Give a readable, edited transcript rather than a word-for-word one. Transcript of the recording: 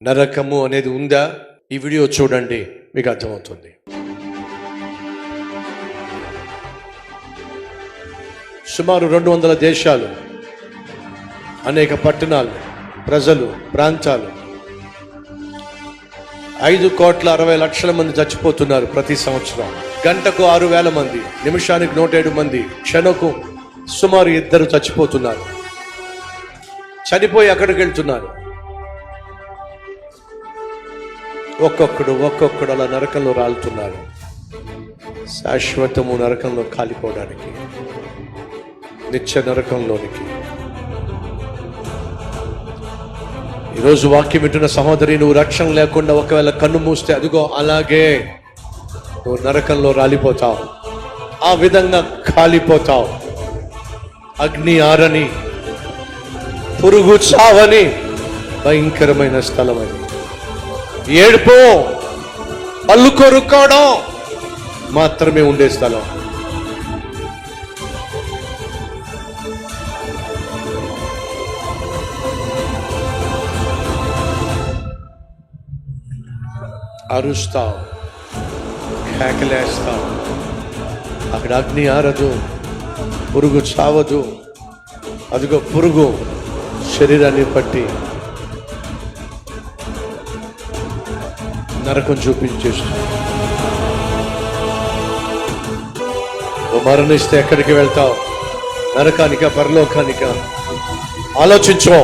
నరకము అనేది ఉందా? ఈ వీడియో చూడండి, మీకు అర్థమవుతుంది. సుమారు 200 దేశాలు, అనేక పట్టణాలు, ప్రజలు, ప్రాంతాలు, 5,60,00,000 మంది చచ్చిపోతున్నారు ప్రతి సంవత్సరం. గంటకు 6,000 మంది, నిమిషానికి 107 మంది, క్షణకు సుమారు 2 చచ్చిపోతున్నారు. చనిపోయి అక్కడికి వెళ్తున్నారు. ఒక్కొక్కడు అలా నరకంలో రాలుతున్నారు, శాశ్వతము నరకంలో కాలిపోవడానికి, నిత్య నరకంలోనికి. ఈరోజు వాక్యం వింటున్న సహోదరి, నువ్వు రక్షణ లేకుండా ఒకవేళ కన్ను మూస్తే అదిగో అలాగే నువ్వు నరకంలో రాలిపోతావు, ఆ విధంగా కాలిపోతావు. అగ్ని ఆరని, పురుగు చావని భయంకరమైన స్థలం అది. ఏడుపు, పళ్ళు కొరుక్కోవడం మాత్రమే ఉండే స్థలం. అరుస్తావు, కేకలేస్తావు, అక్కడ అగ్ని ఆరదు, పురుగు చావదు. అదిగో పురుగు శరీరాన్ని పట్టి నరకం చూపించేస్తుంది. నువ్వు మరణిస్తే ఎక్కడికి వెళ్తావు? నరకానికా, పరలోకానికా? ఆలోచించు.